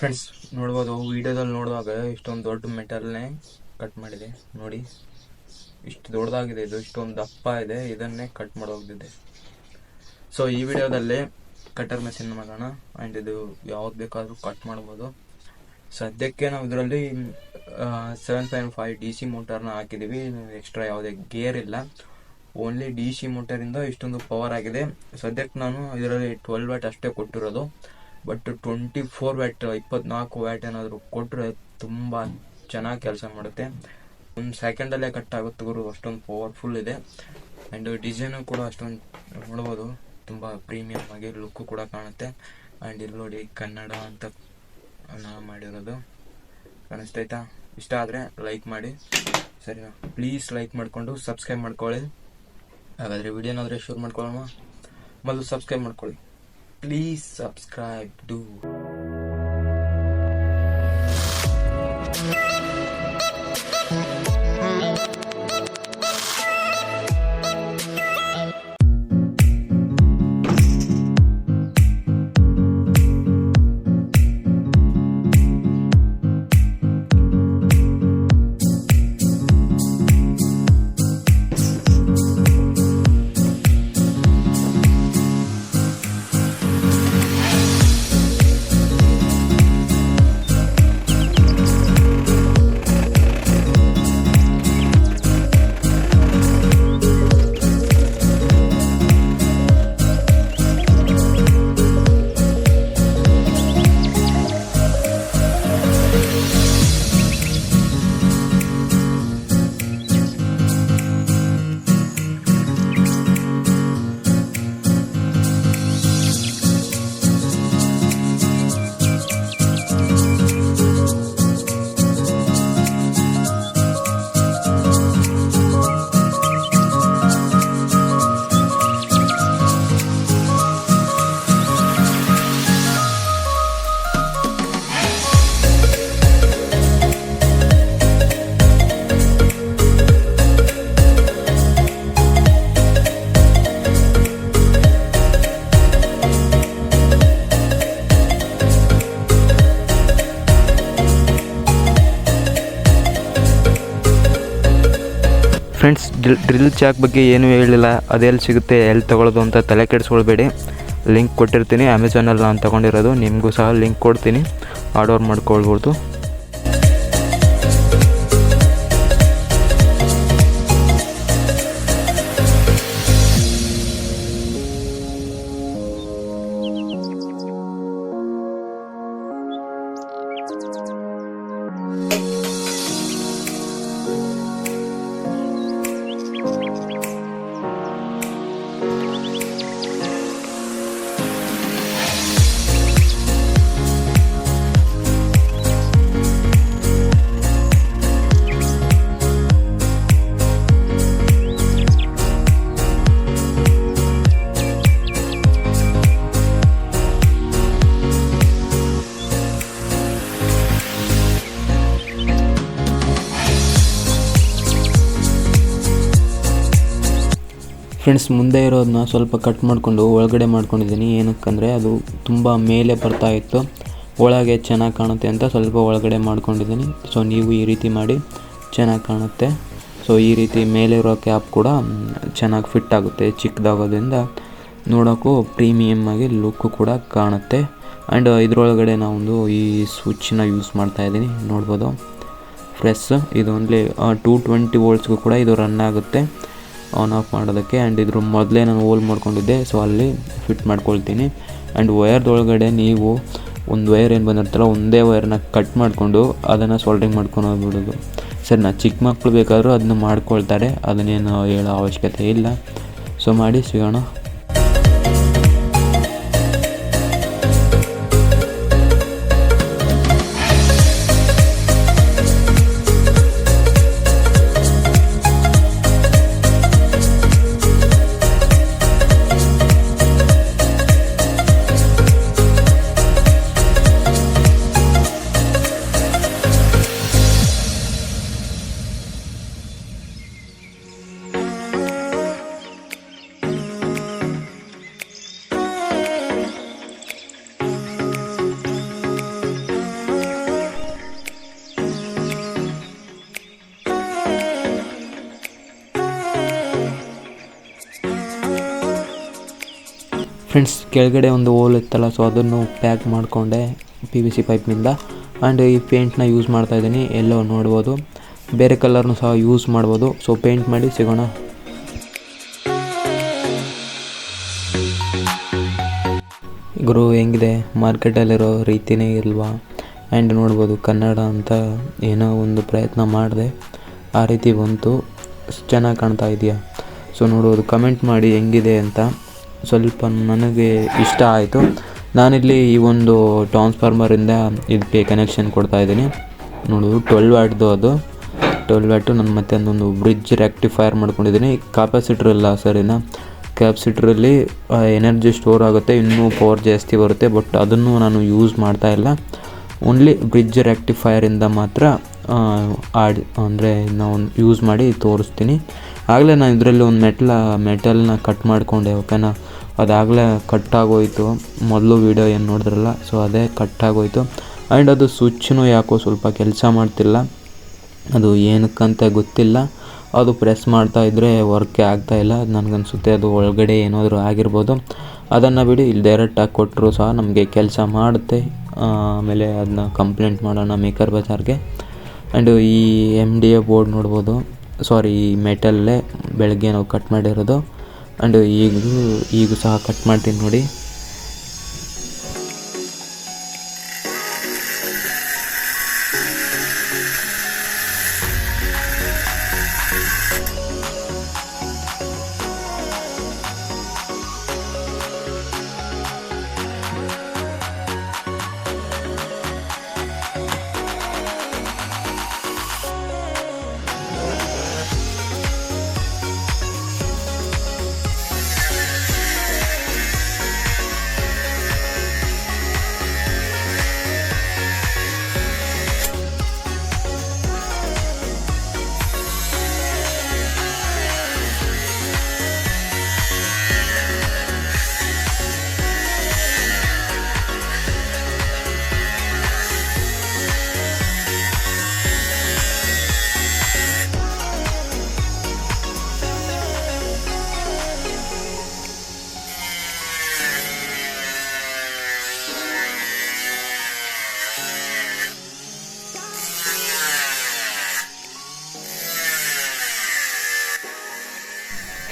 Friends ನೋಡ್ಬೋದು, ವಿಡಿಯೋದಲ್ಲಿ ನೋಡುವಾಗ ಇಷ್ಟೊಂದು ದೊಡ್ಡ ಮೆಟಲ್ನೇ ಕಟ್ ಮಾಡಿದೆ ನೋಡಿ. ಇಷ್ಟು ದೊಡ್ಡದಾಗಿದೆ, ಇದು ಇಷ್ಟೊಂದು ದಪ್ಪ ಇದೆ, ಇದನ್ನೇ ಕಟ್ ಮಾಡೋದಿದೆ. ಸೊ ಈ ವಿಡಿಯೋದಲ್ಲಿ ಕಟರ್ ಮೆಷಿನ್ ಮಾಡೋಣ. ಆ್ಯಂಡ್ ಇದು ಯಾವ್ದು ಬೇಕಾದರೂ ಕಟ್ ಮಾಡ್ಬೋದು. ಸದ್ಯಕ್ಕೆ ನಾವು ಇದರಲ್ಲಿ 7.5 DC ಮೋಟರ್ನ ಹಾಕಿದ್ದೀವಿ. ಎಕ್ಸ್ಟ್ರಾ ಯಾವುದೇ ಗೇರ್ ಇಲ್ಲ, ಓನ್ಲಿ DC ಮೋಟರಿಂದ ಇಷ್ಟೊಂದು ಪವರ್ ಆಗಿದೆ. ಸದ್ಯಕ್ಕೆ ನಾನು ಇದರಲ್ಲಿ 12 ವ್ಯಾಟ್ ಅಷ್ಟೇ ಕೊಟ್ಟಿರೋದು. ಬಟ್ 24 ವ್ಯಾಟ್ 24 ವ್ಯಾಟ್ ಏನಾದರೂ ಕೊಟ್ಟರೆ ತುಂಬ ಚೆನ್ನಾಗಿ ಕೆಲಸ ಮಾಡುತ್ತೆ. ಒಂದು ಸೆಕೆಂಡಲ್ಲೇ ಕಟ್ ಆಗುತ್ತೆ ಗುರು, ಅಷ್ಟೊಂದು ಪವರ್ಫುಲ್ ಇದೆ. ಆ್ಯಂಡ್ ಡಿಸೈನು ಕೂಡ ಅಷ್ಟೊಂದು ನೋಡ್ಬೋದು, ತುಂಬ ಪ್ರೀಮಿಯಮ್ ಆಗಿ ಲುಕ್ಕು ಕೂಡ ಕಾಣುತ್ತೆ. ಆ್ಯಂಡ್ ಇಲ್ಲಿ ನೋಡಿ ಕನ್ನಡ ಅಂತ ನಾವು ಮಾಡಿರೋದು ಕಾಣಿಸ್ತೈತಾ. ಇಷ್ಟ ಆದರೆ ಲೈಕ್ ಮಾಡಿ, ಸರಿನಾ? ಪ್ಲೀಸ್ ಲೈಕ್ ಮಾಡಿಕೊಂಡು ಸಬ್ಸ್ಕ್ರೈಬ್ ಮಾಡ್ಕೊಳ್ಳಿ. ಹಾಗಾದರೆ ವಿಡಿಯೋನಾದರೆ ಶುರು ಮಾಡ್ಕೊಳ್ಳೋಣ. ಮೊದಲು ಸಬ್ಸ್ಕ್ರೈಬ್ ಮಾಡ್ಕೊಳ್ಳಿ, please subscribe to. Friends, drill chuck ಬಗ್ಗೆ ಏನೂ ಹೇಳಿಲ್ಲ, ಅದೆಲ್ಲಿ ಸಿಗುತ್ತೆ, ಎಲ್ಲಿ ತೊಗೊಳ್ಳೋದು ಅಂತ ತಲೆ ಕೆಡಿಸ್ಕೊಳ್ಬೇಡಿ. ಲಿಂಕ್ ಕೊಟ್ಟಿರ್ತೀನಿ, ಅಮೆಝಾನಲ್ಲಿ ನಾನು ತೊಗೊಂಡಿರೋದು. ನಿಮಗೂ ಸಹ ಲಿಂಕ್ ಕೊಡ್ತೀನಿ, ಆರ್ಡರ್ ಮಾಡ್ಕೊಳ್ಬೋದು. ಫ್ರೆಂಡ್ಸ್, ಮುಂದೆ ಇರೋದನ್ನ ಸ್ವಲ್ಪ ಕಟ್ ಮಾಡಿಕೊಂಡು ಒಳಗಡೆ ಮಾಡ್ಕೊಂಡಿದ್ದೀನಿ. ಏನಕ್ಕಂದರೆ ಅದು ತುಂಬ ಮೇಲೆ ಬರ್ತಾ ಇತ್ತು, ಒಳಗೆ ಚೆನ್ನಾಗಿ ಕಾಣುತ್ತೆ ಅಂತ ಸ್ವಲ್ಪ ಒಳಗಡೆ ಮಾಡ್ಕೊಂಡಿದ್ದೀನಿ. ಸೊ ನೀವು ಈ ರೀತಿ ಮಾಡಿ ಚೆನ್ನಾಗಿ ಕಾಣುತ್ತೆ. ಸೊ ಈ ರೀತಿ ಮೇಲೆ ಇರೋ ಕ್ಯಾಪ್ ಕೂಡ ಚೆನ್ನಾಗಿ ಫಿಟ್ ಆಗುತ್ತೆ, ಚಿಕ್ಕದಾಗೋದ್ರಿಂದ ನೋಡೋಕ್ಕೂ ಪ್ರೀಮಿಯಮ್ ಆಗಿ ಲುಕ್ಕು ಕೂಡ ಕಾಣುತ್ತೆ. ಆ್ಯಂಡ್ ಇದರೊಳಗಡೆ ನಾವೊಂದು ಈ ಸ್ವಿಚ್ನ ಯೂಸ್ ಮಾಡ್ತಾಯಿದ್ದೀನಿ, ನೋಡ್ಬೋದು. ಫ್ರೆಸ್ ಇದು ಓನ್ಲಿ 220 ವೋಲ್ಟ್ಸ್ಗೂ ಕೂಡ ಇದು ರನ್ ಆಗುತ್ತೆ ಆನ್ ಆಫ್ ಮಾಡೋದಕ್ಕೆ. ಆ್ಯಂಡ್ ಇದ್ರ ಮೊದಲೇ ನಾನು ಹೋಲ್ ಮಾಡ್ಕೊಂಡಿದ್ದೆ, ಸೊ ಅಲ್ಲಿ ಫಿಟ್ ಮಾಡ್ಕೊಳ್ತೀನಿ. ಆ್ಯಂಡ್ ವಯರ್ದೊಳಗಡೆ ನೀವು ಒಂದು ವಯರ್ ಏನು ಬಂದಿರ್ತಾರೋ ಒಂದೇ ವಯರ್ನ ಕಟ್ ಮಾಡಿಕೊಂಡು ಅದನ್ನು ಸೋಲ್ಡ್ರಿಂಗ್ ಮಾಡ್ಕೊಂಡು ಹೋಗ್ಬಿಡೋದು. ಸರಿ, ಚಿಕ್ಕ ಮಕ್ಕಳು ಬೇಕಾದರೂ ಅದನ್ನ ಮಾಡ್ಕೊಳ್ತಾರೆ, ಅದನ್ನೇನು ಹೇಳೋ ಅವಶ್ಯಕತೆ ಇಲ್ಲ. ಸೊ ಮಾಡಿ ಸಿಗೋಣ. ಫ್ರೆಂಡ್ಸ್, ಕೆಳಗಡೆ ಒಂದು ಹೋಲ್ ಇತ್ತಲ್ಲ, ಸೊ ಅದನ್ನು ಪ್ಯಾಕ್ ಮಾಡಿಕೊಂಡೆ PVC ಪೈಪ್ನಿಂದ. ಆ್ಯಂಡ್ ಈ ಪೇಂಟ್ನ ಯೂಸ್ ಮಾಡ್ತಾಯಿದ್ದೀನಿ. ಎಲ್ಲೋ ನೋಡ್ಬೋದು, ಬೇರೆ ಕಲರ್ನು ಸಹ ಯೂಸ್ ಮಾಡ್ಬೋದು. ಸೊ ಪೇಂಟ್ ಮಾಡಿ ಸಿಗೋಣ. ಗುರು ಹೆಂಗಿದೆ, ಮಾರ್ಕೆಟಲ್ಲಿರೋ ರೀತಿಯೇ ಇಲ್ವಾ? ಆ್ಯಂಡ್ ನೋಡ್ಬೋದು, ಕನ್ನಡ ಅಂತ ಏನೋ ಒಂದು ಪ್ರಯತ್ನ ಮಾಡಿದೆ, ಆ ರೀತಿ ಬಂತು. ಚೆನ್ನಾಗಿ ಕಾಣ್ತಾ ಇದೆಯಾ? ಸೊ ನೋಡ್ಬೋದು, ಕಮೆಂಟ್ ಮಾಡಿ ಹೆಂಗಿದೆ ಅಂತ. ಸ್ವಲ್ಪ ನನಗೆ ಇಷ್ಟ ಆಯಿತು. ನಾನಿಲ್ಲಿ ಈ ಒಂದು ಟ್ರಾನ್ಸ್ಫಾರ್ಮರಿಂದ ಇದಕ್ಕೆ ಕನೆಕ್ಷನ್ ಕೊಡ್ತಾಯಿದ್ದೀನಿ. ನೋಡೋದು 12 ವ್ಯಾಟ್ದು, ಅದು 12 ವ್ಯಾಟು. ನಾನು ಮತ್ತೆ ಒಂದೊಂದು ಬ್ರಿಡ್ಜ್ ರೆಕ್ಟಿಫೈರ್ ಮಾಡ್ಕೊಂಡಿದ್ದೀನಿ. ಕ್ಯಾಪಾಸಿಟ್ರ್ ಇಲ್ಲ ಸರಿನಾ, ಕ್ಯಾಪಾಸಿಟ್ರಲ್ಲಿ ಎನರ್ಜಿ ಸ್ಟೋರ್ ಆಗುತ್ತೆ, ಇನ್ನೂ ಪವರ್ ಜಾಸ್ತಿ ಬರುತ್ತೆ. ಬಟ್ ಅದನ್ನು ನಾನು ಯೂಸ್ ಮಾಡ್ತಾಯಿಲ್ಲ. ಓನ್ಲಿ ಬ್ರಿಡ್ಜ್ ರೆಕ್ಟಿಫೈರಿಂದ ಮಾತ್ರ ಅಂದರೆ ನಾವು ಯೂಸ್ ಮಾಡಿ ತೋರಿಸ್ತೀನಿ. ಆಗಲೇ ನಾನು ಇದರಲ್ಲಿ ಒಂದು ಮೆಟಲ್ನ ಕಟ್ ಮಾಡಿಕೊಂಡೆ, ಓಕೆನಾ. ಅದಾಗಲೇ ಕಟ್ಟಾಗೋಯಿತು, ಮೊದಲು ವೀಡಿಯೋ ಏನು ನೋಡಿದ್ರಲ್ಲ, ಸೊ ಅದೇ ಕಟ್ಟಾಗೋಯಿತು. ಆ್ಯಂಡ್ ಅದು ಸ್ವಿಚ್ನೂ ಯಾಕೋ ಸ್ವಲ್ಪ ಕೆಲಸ ಮಾಡ್ತಿಲ್ಲ, ಅದು ಏನಕ್ಕಂತ ಗೊತ್ತಿಲ್ಲ. ಅದು ಪ್ರೆಸ್ ಮಾಡ್ತಾಯಿದ್ರೆ ವರ್ಕೇ ಆಗ್ತಾಯಿಲ್ಲ. ನನಗನ್ಸುತ್ತೆ ಅದು ಒಳಗಡೆ ಏನಾದರೂ ಆಗಿರ್ಬೋದು. ಅದನ್ನು ಬಿಡಿ, ಇಲ್ಲಿ ಡೈರೆಕ್ಟಾಗಿ ಕೊಟ್ಟರು ಸಹ ನಮಗೆ ಕೆಲಸ ಮಾಡುತ್ತೆ. ಆಮೇಲೆ ಅದನ್ನ ಕಂಪ್ಲೇಂಟ್ ಮಾಡೋಣ ಮೇಕರ್ ಬಜಾರ್ಗೆ. ಆ್ಯಂಡ್ ಈ MDA ಬೋರ್ಡ್ ನೋಡ್ಬೋದು, ಸಾರಿ ಈ ಮೆಟಲ್ಲೇ ಬೆಳಗ್ಗೆ ನಾವು ಕಟ್ ಮಾಡಿರೋದು. ಆ್ಯಂಡ್ ಈಗ ಸಹ ಕಟ್ ಮಾಡ್ತೀನಿ ನೋಡಿ.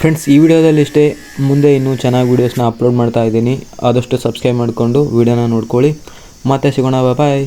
ಫ್ರೆಂಡ್ಸ್, ಈ ವಿಡಿಯೋದಲ್ಲಿ ಇಷ್ಟೇ. ಮುಂದೆ ಇನ್ನೂ ಚೆನ್ನಾಗಿ ವೀಡಿಯೋಸ್ನ ಅಪ್ಲೋಡ್ ಮಾಡ್ತಾ ಇದ್ದೀನಿ. ಆದಷ್ಟು ಸಬ್ಸ್ಕ್ರೈಬ್ ಮಾಡಿಕೊಂಡು ವೀಡಿಯೋನ ನೋಡ್ಕೊಳ್ಳಿ. ಮತ್ತೆ ಸಿಗೋಣ, ಬಾಯ್.